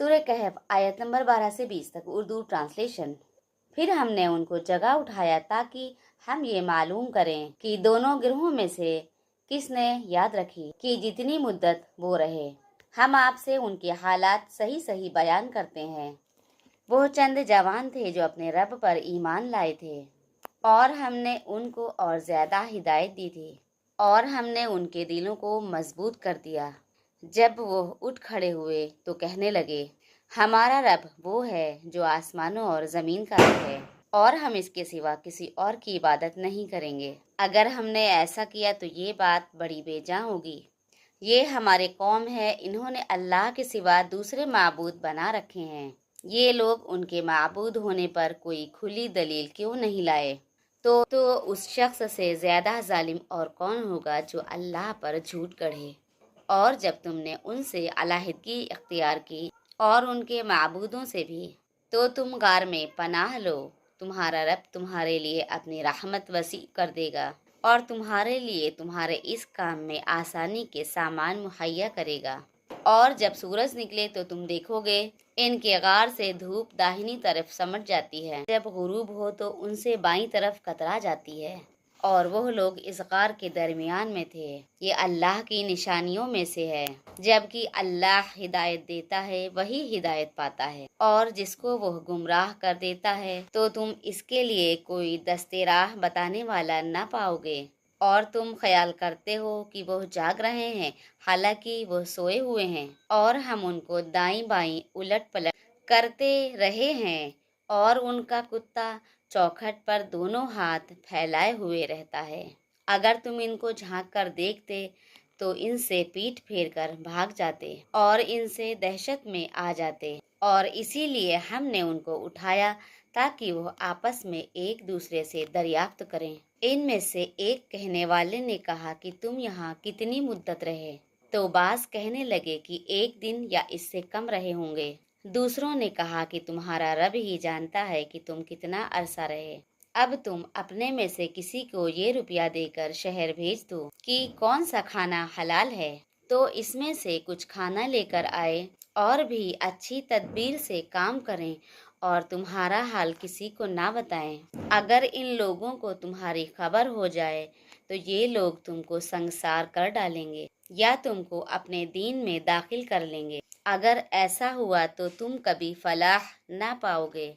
سورہ کہف آیت نمبر 12 سے 20 تک اردو ٹرانسلیشن۔ پھر ہم نے ان کو جگہ اٹھایا تاکہ ہم یہ معلوم کریں کہ دونوں گروہوں میں سے کس نے یاد رکھی کہ جتنی مدت وہ رہے۔ ہم آپ سے ان کے حالات صحیح بیان کرتے ہیں۔ وہ چند جوان تھے جو اپنے رب پر ایمان لائے تھے، اور ہم نے ان کو اور زیادہ ہدایت دی تھی، اور ہم نے ان کے دلوں کو مضبوط کر دیا۔ جب وہ اٹھ کھڑے ہوئے تو کہنے لگے، ہمارا رب وہ ہے جو آسمانوں اور زمین کا رب ہے، اور ہم اس کے سوا کسی اور کی عبادت نہیں کریں گے۔ اگر ہم نے ایسا کیا تو یہ بات بڑی بے جان ہوگی۔ یہ ہمارے قوم ہے، انہوں نے اللہ کے سوا دوسرے معبود بنا رکھے ہیں۔ یہ لوگ ان کے معبود ہونے پر کوئی کھلی دلیل کیوں نہیں لائے؟ تو اس شخص سے زیادہ ظالم اور کون ہوگا جو اللہ پر جھوٹ گڑھے؟ اور جب تم نے ان سے علیحدگی اختیار کی اور ان کے معبودوں سے بھی، تو تم غار میں پناہ لو، تمہارا رب تمہارے لیے اپنی رحمت وسیع کر دے گا، اور تمہارے لیے تمہارے اس کام میں آسانی کے سامان مہیا کرے گا۔ اور جب سورج نکلے تو تم دیکھو گے ان کے غار سے دھوپ داہنی طرف سمٹ جاتی ہے، جب غروب ہو تو ان سے بائیں طرف کترا جاتی ہے، اور وہ لوگ اس غار کے درمیان میں تھے۔ یہ اللہ کی نشانیوں میں سے ہے، جبکہ اللہ ہدایت دیتا ہے وہی ہدایت پاتا ہے، اور جس کو وہ گمراہ کر دیتا ہے تو تم اس کے لیے کوئی دستے راہ بتانے والا نہ پاؤ گے۔ اور تم خیال کرتے ہو کہ وہ جاگ رہے ہیں، حالانکہ وہ سوئے ہوئے ہیں، اور ہم ان کو دائیں بائیں الٹ پلٹ کرتے رہے ہیں، اور ان کا کتا چوکھٹ پر دونوں ہاتھ پھیلائے ہوئے رہتا ہے۔ اگر تم ان کو جھانک کر دیکھتے تو ان سے پیٹھ پھیر کر بھاگ جاتے اور ان سے دہشت میں آ جاتے، اور اسی لیے ہم نے ان کو اٹھایا تاکہ وہ آپس میں ایک دوسرے سے دریافت کریں۔ ان میں سے ایک کہنے والے نے کہا کہ تم یہاں کتنی مدت رہے؟ تو بعض کہنے لگے کہ 1 دن یا اس سے کم رہے ہوں گے۔ دوسروں نے کہا کہ تمہارا رب ہی جانتا ہے کہ تم کتنا عرصہ رہے۔ اب تم اپنے میں سے کسی کو یہ روپیہ دے کر شہر بھیج دو کہ کون سا کھانا حلال ہے، تو اس میں سے کچھ کھانا لے کر آئے، اور بھی اچھی تدبیر سے کام کریں، اور تمہارا حال کسی کو نہ بتائیں۔ اگر ان لوگوں کو تمہاری خبر ہو جائے تو یہ لوگ تم کو سنگسار کر ڈالیں گے، یا تم کو اپنے دین میں داخل کر لیں گے۔ اگر ایسا ہوا تو تم کبھی فلاح نہ پاؤ گے۔